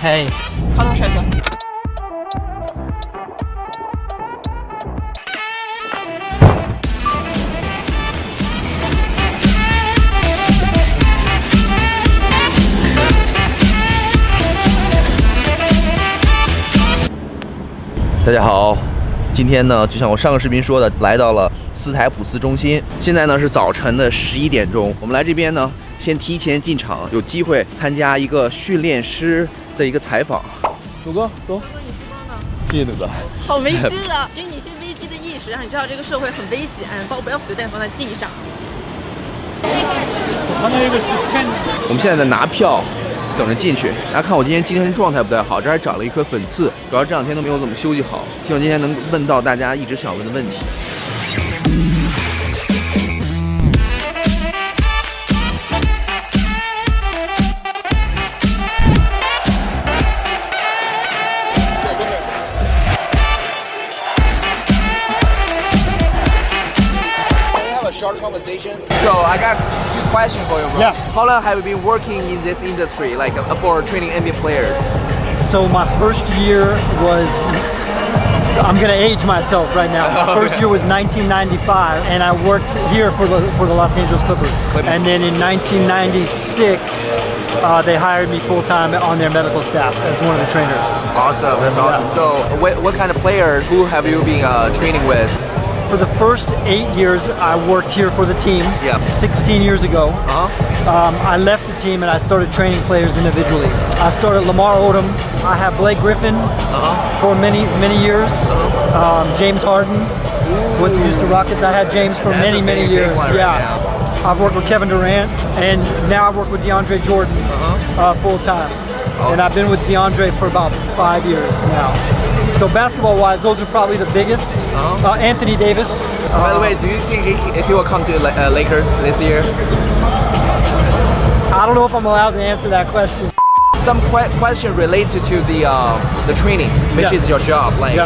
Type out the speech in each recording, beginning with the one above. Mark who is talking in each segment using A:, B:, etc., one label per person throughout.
A: 嘿，Hello， 帅哥。
B: 大家好，今天呢，就像我上个视频说的，来到了斯台普斯中心。现在呢是早晨的11点钟，我们来这边呢，先提前进场，有机会参加一个训练师的一个采访。走哥，走。哥，你吃光了。谢谢你哥。
C: 好危机啊！给你一些危机的意识，让你知道这个社会很危险，包不要随便放在地上。
B: 我们现在在拿票。等着进去，大家看我今天状态不太好，这还长了一颗粉刺，主要这2天都没有怎么休息好，希望今天能问到大家一直想问的问题。Short conversation. So I got 2 questions for you, bro.
D: Yeah.
B: How long have you been working in this industry, like for training NBA players?
D: So my first year was, I'm gonna age myself right now. My first year was 1995, and I worked here for the Los Angeles Clippers. And then in 1996, they hired me full time on their medical staff as one of the trainers.
B: Awesome, that's awesome. Yeah. So what kind of players? Who have you been training with?
D: For the first 8 years, I worked here for the team.
B: Yeah.
D: 16 years ago, I left the team and I started training players individually. I started Lamar Odom. I have Blake Griffin for many years. James Harden with the Houston Rockets. I had James for many years. Yeah. Right, I've worked with Kevin Durant, and now I work with DeAndre Jordan full time. Awesome. And I've been with DeAndre for about 5 years now. So basketball-wise, those are probably the biggest. Anthony Davis.
B: By the way, do you think he will come to Lakers this year?
D: I don't know if I'm allowed to answer that question.
B: Some question related to the training, which is your job. Like,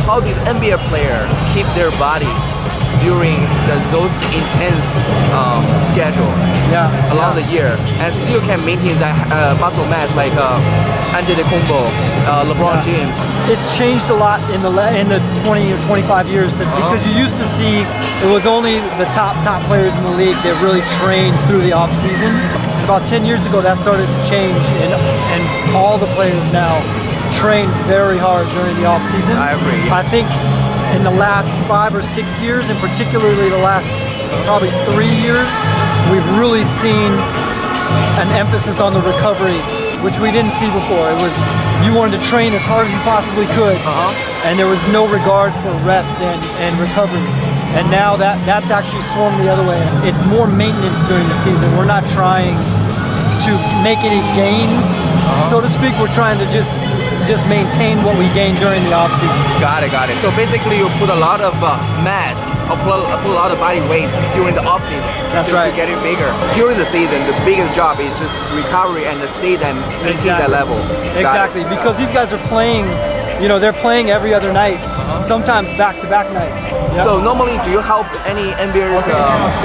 B: how did NBA player keep their body during those intense schedule along the year, and still can maintain that muscle mass like Antetokounmpo, LeBron James?
D: It's changed a lot in the 20 or 25 years because you used to see it was only the top players in the league that really trained through the off season. About 10 years ago, that started to change, and all the players now train very hard during the off season.
B: I agree.
D: I think in the last 5 or 6 years, and particularly the last probably 3 years, we've really seen an emphasis on the recovery, which we didn't see before. It was, you wanted to train as hard as you possibly could, and there was no regard for rest and recovery. And now that's actually swung the other way. It's more maintenance during the season. We're not trying to make any gains, so to speak. We're trying to just maintain what we gain during the off season.
B: Got it. So basically, you put a lot of mass, or put a lot of body weight during the off season.
D: That's right.
B: To get it bigger. During the season, the biggest job is just recovery and stay and maintain that level.
D: Exactly, because these guys are playing. You know, they're playing every other night, sometimes back-to-back nights. Yep.
B: So normally, do you help any NBA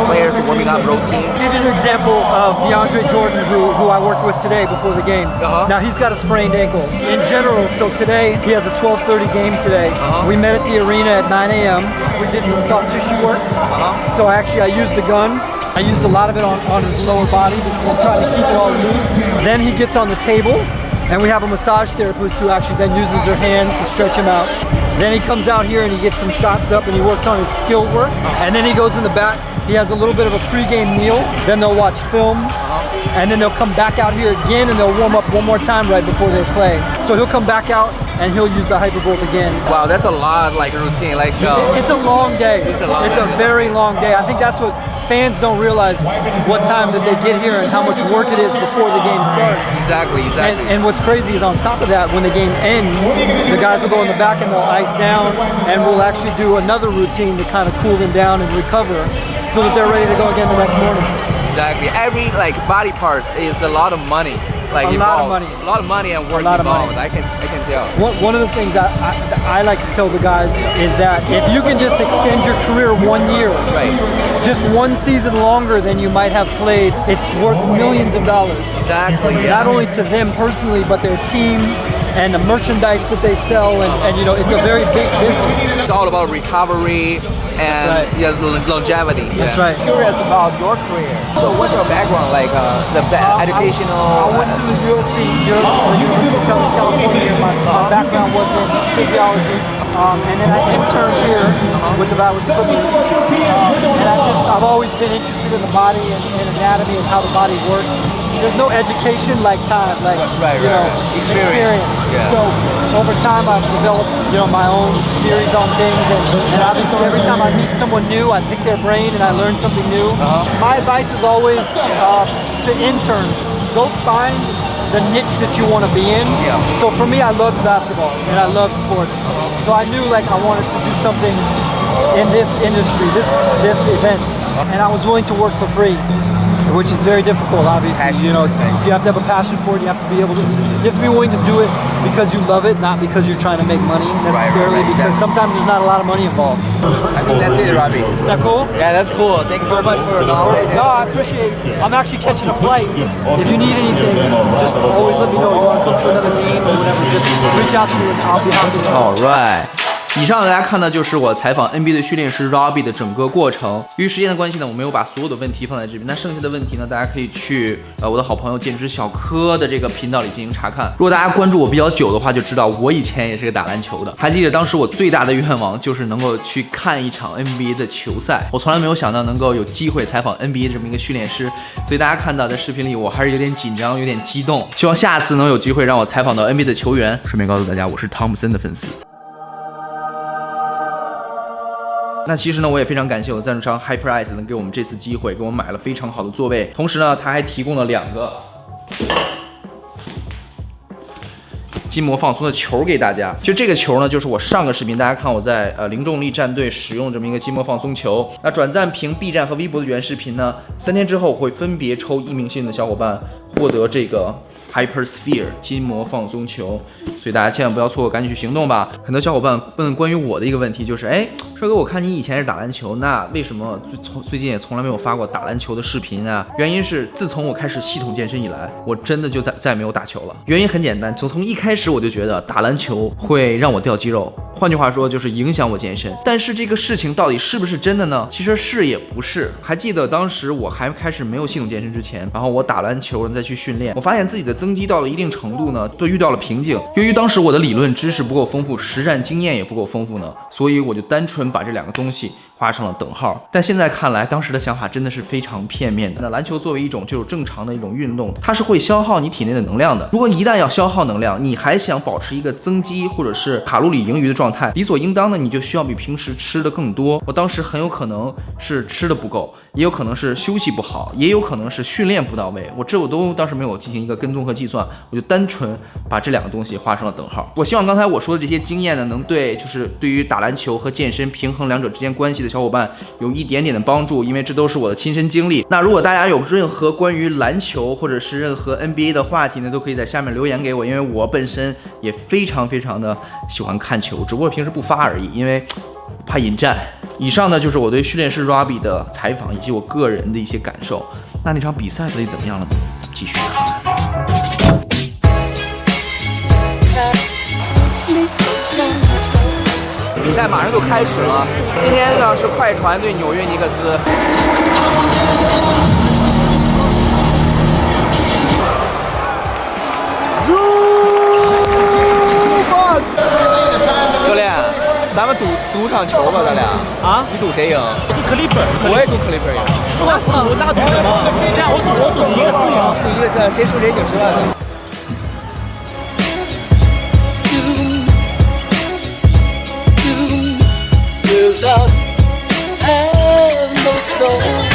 B: players warming up routine?
D: I'll give you an example of DeAndre Jordan, who I worked with today before the game. Now he's got a sprained ankle. In general, so today he has a 12:30 game today. We met at the arena at 9 a.m. We did some soft tissue work. So I used the gun. I used a lot of it on his lower body because I'm trying to keep it all loose. Then he gets on the table. And we have a massage therapist who actually then uses their hands to stretch him out. Then he comes out here and he gets some shots up and he works on his skill work. And then he goes in the back. He has a little bit of a pregame meal. Then they'll watch film. And then they'll come back out here again and they'll warm up one more time right before they play. So he'll come back out and he'll use the hypervolt again.
B: Wow, that's a lot like routine. Like
D: it's a long day. It's a very long day. I think that's what fans don't realize, what time that they get here and how much work it is before the game starts.
B: Exactly.
D: And what's crazy is on top of that, when the game ends, the guys will go in the back and they'll ice down, and we'll actually do another routine to kind of cool them down and recover so that they're ready to go again the next morning.
B: Exactly. Every body part is a lot of money. like
D: a lot of money.
B: A lot of money and work involved. I can tell.
D: One of the things I like to tell the guys is that if you can just extend your career 1 year,
B: right,
D: just 1 season longer than you might have played, it's worth millions of dollars.
B: Exactly. Yeah.
D: Not only to them personally, but their team and the merchandise that they sell, and you know, it's a very big business.
B: It's all about recovery and longevity.
D: That's right.
B: Curious about your career. So what's your background, like the educational?
D: I went to the USC, University of Southern California. My background was in physiology, and then I interned here with the Clippers. And I've always been interested in the body and anatomy and how the body works. There's no education like time, like experience. Yeah. So over time, I've developed my own theories on things, and obviously every time I meet someone new, I pick their brain and I learn something new. My advice is always to intern. Go find the niche that you want to be in.
B: Yeah.
D: So for me, I loved basketball and I loved sports. So I knew like I wanted to do something in this industry, this event, and I was willing to work for free, which is very difficult, obviously. You have to have a passion for it. You have to be willing to do it because you love it, not because you're trying to make money necessarily. Right. Because sometimes there's not a lot of money involved.
B: I think that's it, Robbie.
D: Is that cool?
B: Yeah, that's cool. Thank you so much for knowledge.
D: No, I appreciate it. I'm actually catching a flight. If you need anything, just always let me know. You want to come to another game or whatever, just reach out to me and I'll be happy to help.
B: All right. 以上大家看的就是我采访 NBA 的训练师 Robbie 的整个过程。由于时间的关系呢，我没有把所有的问题放在这边，那剩下的问题呢，大家可以去我的好朋友减脂小柯的这个频道里进行查看。如果大家关注我比较久的话，就知道我以前也是个打篮球的。还记得当时我最大的愿望就是能够去看一场 NBA 的球赛，我从来没有想到能够有机会采访 NBA 这么一个训练师，所以大家看到在视频里我还是有点紧张，有点激动。希望下次能有机会让我采访到 NBA 的球员。顺便告诉大家，我是汤姆森的粉丝。那其实呢，我也非常感谢我的赞助商 HyperIce 能给我们这次机会，给我们买了非常好的座位，同时呢，他还提供了2个筋膜放松的球给大家。就这个球呢，就是我上个视频大家看我在零重力战队使用这么一个筋膜放松球。那转赞评 B 站和微博的原视频呢，3天之后会分别抽1名幸运的小伙伴获得这个 Hypersphere 筋膜放松球，所以大家千万不要错过，赶紧去行动吧。很多小伙伴问关于我的一个问题，就是帅哥，我看你以前是打篮球，那为什么最近也从来没有发过打篮球的视频啊？原因是自从我开始系统健身以来，我真的就再没有打球了。原因很简单，从一开始我就觉得打篮球会让我掉肌肉，换句话说就是影响我健身。但是这个事情到底是不是真的呢？其实是也不是。还记得当时我还开始没有系统健身之前，然后我打篮球再去训练，我发现自己的增肌到了一定程度呢，都遇到了瓶颈。由于当时我的理论知识不够丰富，实战经验也不够丰富呢，所以我就单纯把这2个东西画上了等号。但现在看来，当时的想法真的是非常片面的。那篮球作为一种就是正常的一种运动，它是会消耗你体内的能量的。如果你一旦要消耗能量，你还想保持一个增肌或者是卡路里盈余的状态，理所应当的你就需要比平时吃的更多。我当时很有可能是吃的不够，也有可能是休息不好，也有可能是训练不到位。我都当时没有进行一个跟踪和计算，我就单纯把这2个东西画上了等号。我希望刚才我说的这些经验呢，能对于打篮球和健身平衡2者之间关系的小伙伴有一点点的帮助，因为这都是我的亲身经历。那如果大家有任何关于篮球或者是任何 NBA 的话题呢，都可以在下面留言给我，因为我本身也非常的喜欢看球，只不过平时不发而已，因为怕引战。以上呢就是我对训练师 Robbie 的采访以及我个人的一些感受。那场比赛到底怎么样了呢？咱们继续看。比赛马上就开始了，今天呢是快船对纽约尼克斯。教练，咱们赌场球吧，咱俩啊？你赌谁赢？我赌克利本，我也赌克利本赢。我操，我大赌什么？这样我赌一个4赢，赌一个谁输谁请吃饭。Without have no soul.